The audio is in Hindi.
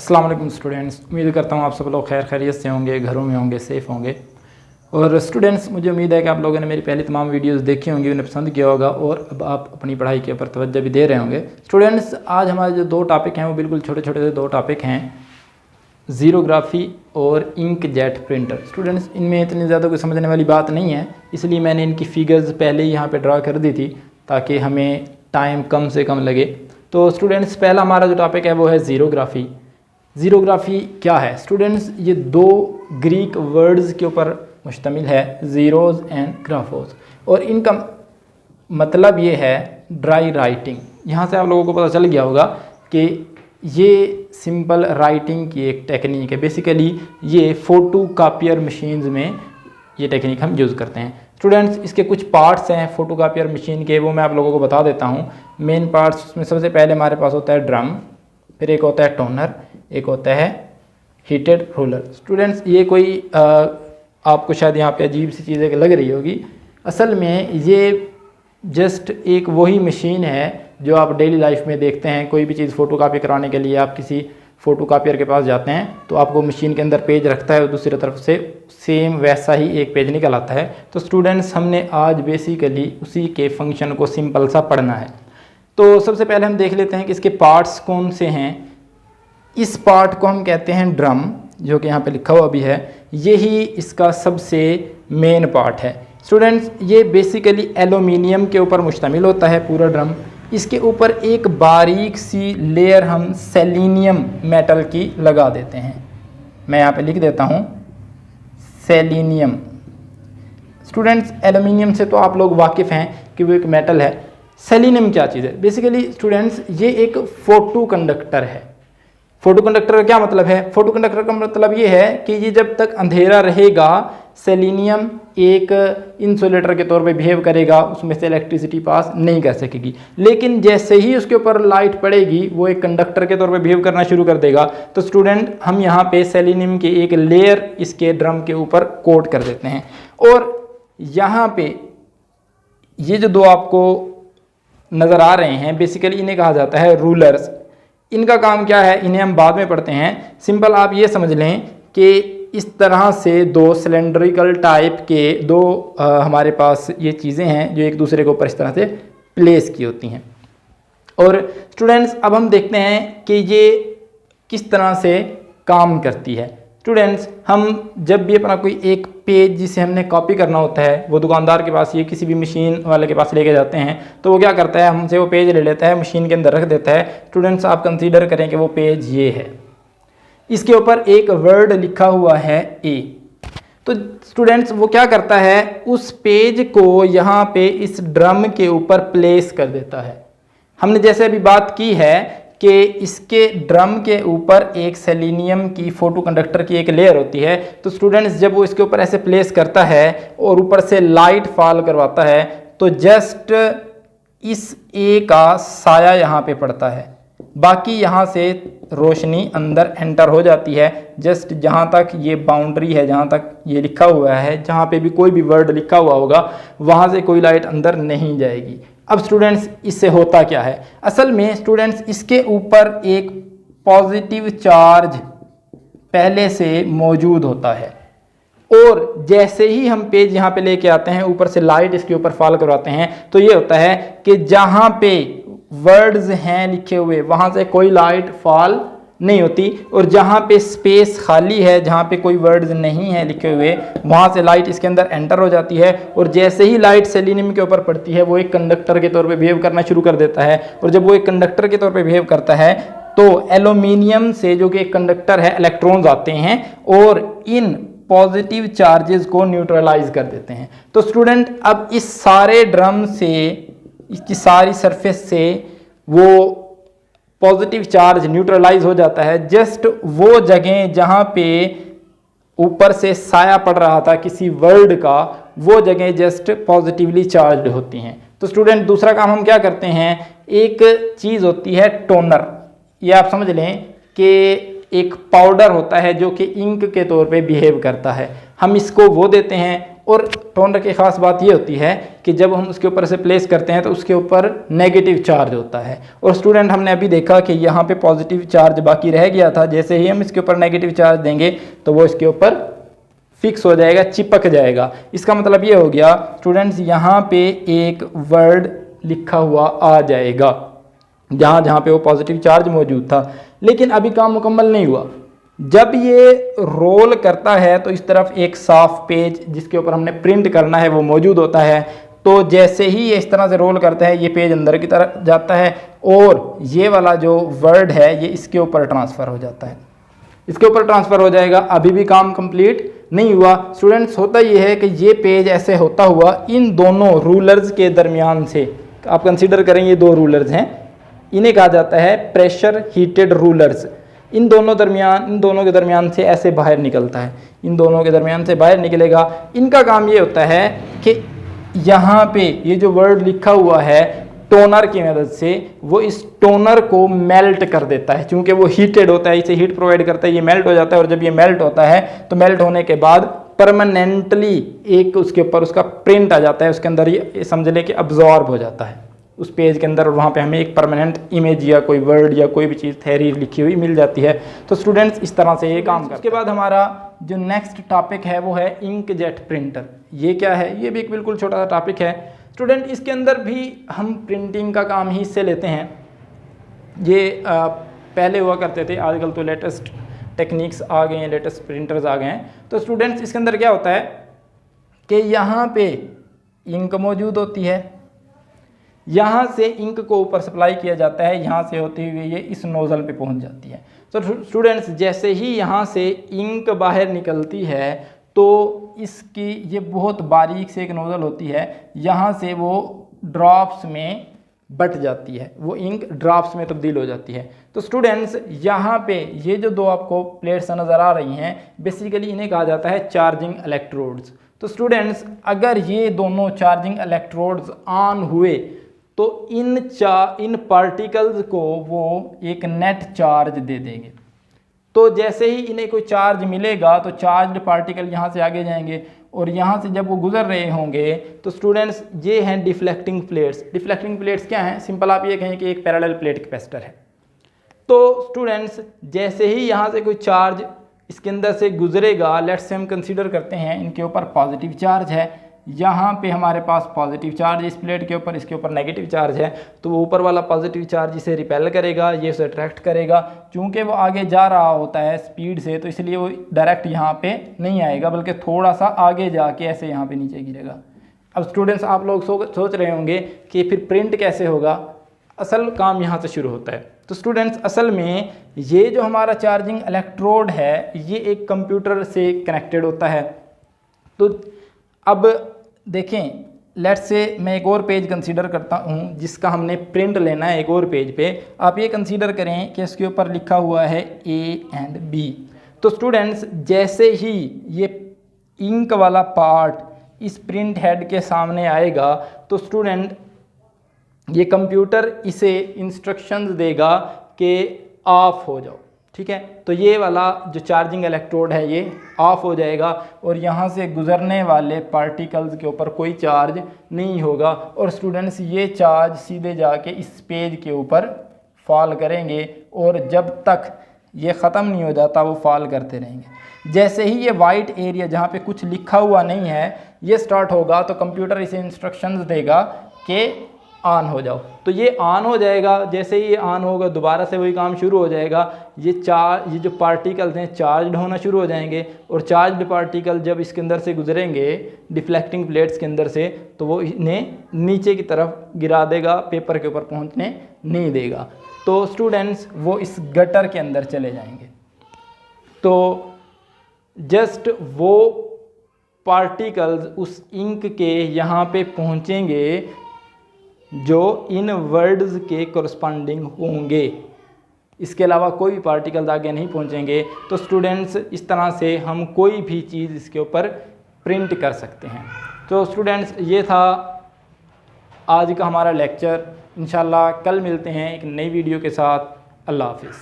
अस्सलाम वालेकुम स्टूडेंट्स, उम्मीद करता हूँ आप सब लोग खैर खैरियत से होंगे, घरों में होंगे, सेफ़ होंगे। और स्टूडेंट्स, मुझे उम्मीद है कि आप लोगों ने मेरी पहली तमाम वीडियोस देखी होंगी, उन्हें पसंद किया होगा और अब आप अपनी पढ़ाई के ऊपर तवज्जो भी दे रहे होंगे। स्टूडेंट्स, आज हमारे जो दो टॉपिक हैं वो बिल्कुल छोटे छोटे से दो टॉपिक हैं, ज़ीरोग्राफी और इंक जेट प्रिंटर। स्टूडेंट्स, इनमें इतनी ज़्यादा कोई समझने वाली बात नहीं है, इसलिए मैंने इनकी फ़िगर्स पहले ही यहाँ पर ड्रा कर दी थी ताकि हमें टाइम कम से कम लगे। तो स्टूडेंट्स, पहला हमारा जो टॉपिक है वो है ज़ीरोग्राफी। ज़ीरोग्राफी क्या है? स्टूडेंट्स, ये दो ग्रीक वर्ड्स के ऊपर मुश्तमिल है, ज़ीरोज़ एंड ग्राफोस, और इनका मतलब ये है ड्राई राइटिंग। यहाँ से आप लोगों को पता चल गया होगा कि ये सिंपल राइटिंग की एक टेक्निक है। बेसिकली ये फ़ोटो कापियर मशीन्स में ये टेक्निक हम यूज़ करते हैं। स्टूडेंट्स, इसके कुछ पार्ट्स हैं फ़ोटो कापियर मशीन के, वो मैं आप लोगों को बता देता हूँ। मेन पार्ट्स उसमें सबसे पहले हमारे पास होता है ड्रम, फिर एक होता है टोनर, एक होता है हीटेड रोलर। स्टूडेंट्स, ये कोई आपको शायद यहाँ पे अजीब सी चीज़ें लग रही होगी, असल में ये जस्ट एक वही मशीन है जो आप डेली लाइफ में देखते हैं। कोई भी चीज़ फ़ोटो कापी कराने के लिए आप किसी फ़ोटो कापियर के पास जाते हैं तो आपको मशीन के अंदर पेज रखता है और दूसरी तरफ से सेम वैसा ही एक पेज निकल आता है। तो स्टूडेंट्स, हमने आज बेसिकली उसी के फंक्शन को सिंपल सा पढ़ना है। तो सबसे पहले हम देख लेते हैं कि इसके पार्ट्स कौन से हैं। इस पार्ट को हम कहते हैं ड्रम, जो कि यहाँ पे लिखा हुआ भी है। यही इसका सबसे मेन पार्ट है। स्टूडेंट्स, ये बेसिकली एल्यूमिनियम के ऊपर मुश्तमिल होता है पूरा ड्रम। इसके ऊपर एक बारीक सी लेयर हम सेलेनियम मेटल की लगा देते हैं। मैं यहाँ पे लिख देता हूँ सेलेनियम। स्टूडेंट्स, एल्यूमिनियम से तो आप लोग वाकिफ़ हैं कि वो एक मेटल है। सेलेनियम क्या चीज़ है? बेसिकली स्टूडेंट्स, ये एक फोटो कंडक्टर है। फोटो कंडक्टर का क्या मतलब है? फोटो कंडक्टर का मतलब ये है कि ये जब तक अंधेरा रहेगा सेलेनियम एक इंसुलेटर के तौर पे बिहेव करेगा, उसमें से इलेक्ट्रिसिटी पास नहीं कर सकेगी। लेकिन जैसे ही उसके ऊपर लाइट पड़ेगी वो एक कंडक्टर के तौर पे बिहेव करना शुरू कर देगा। तो स्टूडेंट, हम यहाँ पे सेलेनियम की एक लेयर इसके ड्रम के ऊपर कोट कर देते हैं। और यहाँ पे ये जो दो आपको नज़र आ रहे हैं, बेसिकली इन्हें कहा जाता है रूलर्स। इनका काम क्या है इन्हें हम बाद में पढ़ते हैं। सिंपल आप ये समझ लें कि इस तरह से दो सिलेंड्रिकल टाइप के दो हमारे पास ये चीज़ें हैं जो एक दूसरे के ऊपर इस तरह से प्लेस की होती हैं। और स्टूडेंट्स, अब हम देखते हैं कि ये किस तरह से काम करती है। स्टूडेंट्स, हम जब भी अपना कोई एक पेज जिसे हमने कॉपी करना होता है, वो दुकानदार के पास ये किसी भी मशीन वाले के पास लेके जाते हैं, तो वो क्या करता है, हमसे वो पेज ले लेता है, मशीन के अंदर रख देता है। स्टूडेंट्स, आप कंसीडर करें कि वो पेज ये है, इसके ऊपर एक वर्ड लिखा हुआ है ए। तो स्टूडेंट्स, वो क्या करता है, उस पेज को यहाँ पे इस ड्रम के ऊपर प्लेस कर देता है। हमने जैसे अभी बात की है कि इसके ड्रम के ऊपर एक सेलेनियम की फोटो कंडक्टर की एक लेयर होती है। तो स्टूडेंट्स, जब वो इसके ऊपर ऐसे प्लेस करता है और ऊपर से लाइट फॉल करवाता है तो जस्ट इस ए का साया यहाँ पे पड़ता है, बाकी यहाँ से रोशनी अंदर एंटर हो जाती है। जस्ट जहाँ तक ये बाउंड्री है, जहाँ तक ये लिखा हुआ है, जहाँ पे भी कोई भी वर्ड लिखा हुआ होगा वहाँ से कोई लाइट अंदर नहीं जाएगी। अब स्टूडेंट्स, इससे होता क्या है? असल में स्टूडेंट्स, इसके ऊपर एक पॉजिटिव चार्ज पहले से मौजूद होता है और जैसे ही हम पेज यहाँ पे लेके आते हैं, ऊपर से लाइट इसके ऊपर फॉल करवाते हैं, तो ये होता है कि जहाँ पे वर्ड्स हैं लिखे हुए वहाँ से कोई लाइट फॉल नहीं होती, और जहाँ पे स्पेस खाली है, जहाँ पे कोई वर्ड्स नहीं है लिखे हुए, वहाँ से लाइट इसके अंदर एंटर हो जाती है। और जैसे ही लाइट सेलेनियम के ऊपर पड़ती है वो एक कंडक्टर के तौर पे बिहेव करना शुरू कर देता है। और जब वो एक कंडक्टर के तौर पे बिहेव करता है तो एल्यूमिनियम से, जो कि एक कंडक्टर है, इलेक्ट्रॉन्स आते हैं और इन पॉजिटिव चार्जेस को न्यूट्रलाइज कर देते हैं। तो स्टूडेंट, अब इस सारे ड्रम से, इसकी सारी सरफेस से वो पॉजिटिव चार्ज न्यूट्रलाइज हो जाता है। जस्ट वो जगह जहाँ पे ऊपर से साया पड़ रहा था किसी वर्ड का, वो जगह जस्ट पॉजिटिवली चार्ज्ड होती हैं। तो स्टूडेंट, दूसरा काम हम क्या करते हैं, एक चीज़ होती है टोनर। ये आप समझ लें कि एक पाउडर होता है जो कि इंक के तौर पे बिहेव करता है। हम इसको वो देते हैं और टोनर की ख़ास बात ये होती है कि जब हम उसके ऊपर से प्लेस करते हैं तो उसके ऊपर नेगेटिव चार्ज होता है। और स्टूडेंट हमने अभी देखा कि यहाँ पे पॉजिटिव चार्ज बाकी रह गया था, जैसे ही हम इसके ऊपर नेगेटिव चार्ज देंगे तो वो इसके ऊपर फिक्स हो जाएगा, चिपक जाएगा। इसका मतलब ये हो गया स्टूडेंट्स, यहाँ पे एक वर्ड लिखा हुआ आ जाएगा जहाँ जहाँ पे वो पॉजिटिव चार्ज मौजूद था। लेकिन अभी काम मुकम्मल नहीं हुआ। जब ये रोल करता है तो इस तरफ एक साफ पेज जिसके ऊपर हमने प्रिंट करना है वो मौजूद होता है। तो जैसे ही ये इस तरह से रोल करता है ये पेज अंदर की तरफ जाता है और ये वाला जो वर्ड है ये इसके ऊपर ट्रांसफ़र हो जाता है, इसके ऊपर ट्रांसफ़र हो जाएगा। अभी भी काम कंप्लीट नहीं हुआ स्टूडेंट्स। होता ये है कि ये पेज ऐसे होता हुआ इन दोनों रूलर्स के दरमियान से, आप कंसीडर करें ये दो रूलर्स हैं, इन्हें कहा जाता है प्रेशर हीटेड रूलर्स। इन दोनों के दरमियान से ऐसे बाहर निकलता है, इन दोनों के दरमियान से बाहर निकलेगा। इनका काम ये होता है कि यहाँ पे ये जो वर्ड लिखा हुआ है टोनर की मदद से वो इस टोनर को मेल्ट कर देता है। चूँकि वो हीटेड होता है, इसे हीट प्रोवाइड करता है, ये मेल्ट हो जाता है। और जब ये मेल्ट होता है तो मेल्ट होने के बाद परमानेंटली एक उसके ऊपर उसका प्रिंट आ जाता है, उसके अंदर ये समझ लें कि अब्जॉर्ब हो जाता है उस पेज के अंदर, और वहाँ पे हमें एक परमानेंट इमेज या कोई वर्ड या कोई भी चीज़ थ्योरी लिखी हुई मिल जाती है। तो स्टूडेंट्स इस तरह से ये काम करते हैं। उसके बाद हमारा जो नेक्स्ट टॉपिक है वो है इंकजेट प्रिंटर। ये क्या है? ये भी एक बिल्कुल छोटा सा टॉपिक है स्टूडेंट। इसके अंदर भी हम प्रिंटिंग का काम ही इससे लेते हैं। ये पहले हुआ करते थे, आजकल तो लेटेस्ट टेक्निक्स आ गए हैं, लेटेस्ट प्रिंटर्स आ गए हैं। तो स्टूडेंट्स इसके अंदर क्या होता है कि यहाँ पे इंक मौजूद होती है, यहाँ से इंक को ऊपर सप्लाई किया जाता है, यहाँ से होते हुए ये इस नोज़ल पे पहुँच जाती है। तो स्टूडेंट्स जैसे ही यहाँ से इंक बाहर निकलती है तो इसकी ये बहुत बारीक से एक नोज़ल होती है, यहाँ से वो ड्रॉप्स में बट जाती है, वो इंक ड्रॉप्स में तब्दील हो जाती है। तो स्टूडेंट्स यहाँ पे ये जो दो आपको प्लेट्स नज़र आ रही हैं, बेसिकली इन्हें कहा जाता है चार्जिंग इलेक्ट्रोड्स। तो स्टूडेंट्स अगर ये दोनों चार्जिंग इलेक्ट्रोड्स ऑन हुए तो इन पार्टिकल्स को वो एक नेट चार्ज दे देंगे। तो जैसे ही इन्हें कोई चार्ज मिलेगा तो चार्ज्ड पार्टिकल यहाँ से आगे जाएंगे और यहाँ से जब वो गुजर रहे होंगे तो स्टूडेंट्स ये हैं डिफ्लेक्टिंग प्लेट्स। डिफ्लेक्टिंग प्लेट्स क्या हैं? सिंपल आप ये कहें कि एक पैरेलल प्लेट कैपेसिटर है। तो स्टूडेंट्स जैसे ही यहाँ से कोई चार्ज इसके अंदर से गुजरेगा, लेट्स से हम कंसीडर करते हैं इनके ऊपर पॉजिटिव चार्ज है, यहाँ पे हमारे पास पॉजिटिव चार्ज इस प्लेट के ऊपर, इसके ऊपर नेगेटिव चार्ज है। तो वो ऊपर वाला पॉजिटिव चार्ज इसे रिपेल करेगा, ये उसे अट्रैक्ट करेगा। चूँकि वो आगे जा रहा होता है स्पीड से तो इसलिए वो डायरेक्ट यहाँ पे नहीं आएगा, बल्कि थोड़ा सा आगे जाके ऐसे यहाँ पे नीचे गिरेगा। अब स्टूडेंट्स आप लोग सोच रहे होंगे कि फिर प्रिंट कैसे होगा? असल काम यहाँ से शुरू होता है। तो स्टूडेंट्स असल में ये जो हमारा चार्जिंग इलेक्ट्रोड है ये एक कंप्यूटर से कनेक्टेड होता है। तो अब देखें, लेट्स से मैं एक और पेज कंसीडर करता हूँ जिसका हमने प्रिंट लेना है एक और पेज पे। आप ये कंसीडर करें कि इसके ऊपर लिखा हुआ है A एंड B। तो स्टूडेंट्स जैसे ही ये इंक वाला पार्ट इस प्रिंट हेड के सामने आएगा तो स्टूडेंट ये कंप्यूटर इसे इंस्ट्रक्शंस देगा कि ऑफ हो जाओ, ठीक है। तो ये वाला जो चार्जिंग इलेक्ट्रोड है ये ऑफ हो जाएगा और यहाँ से गुजरने वाले पार्टिकल्स के ऊपर कोई चार्ज नहीं होगा। और स्टूडेंट्स ये चार्ज सीधे जाके इस पेज के ऊपर फॉल करेंगे और जब तक ये ख़त्म नहीं हो जाता वो फॉल करते रहेंगे। जैसे ही ये वाइट एरिया जहाँ पे कुछ लिखा हुआ नहीं है ये स्टार्ट होगा तो कंप्यूटर इसे इंस्ट्रक्शंस देगा कि ऑन हो जाओ। तो ये ऑन हो जाएगा। जैसे ही ये ऑन होगा दोबारा से वही काम शुरू हो जाएगा। ये जो पार्टिकल्स हैं चार्ज्ड होना शुरू हो जाएंगे और चार्ज्ड पार्टिकल जब इसके अंदर से गुजरेंगे डिफ्लेक्टिंग प्लेट्स के अंदर से तो वो इन्हें नीचे की तरफ गिरा देगा, पेपर के ऊपर पहुंचने नहीं देगा। तो स्टूडेंट्स वो इस गटर के अंदर चले जाएंगे। तो जस्ट वो पार्टिकल्स उस इंक के यहाँ पे पहुँचेंगे जो इन वर्ड्स के कोरस्पॉन्डिंग होंगे, इसके अलावा कोई भी पार्टिकल्स आगे नहीं पहुंचेंगे। तो स्टूडेंट्स इस तरह से हम कोई भी चीज़ इसके ऊपर प्रिंट कर सकते हैं। तो स्टूडेंट्स ये था आज का हमारा लेक्चर। इंशाल्लाह कल मिलते हैं एक नई वीडियो के साथ। अल्लाह हाफिज़।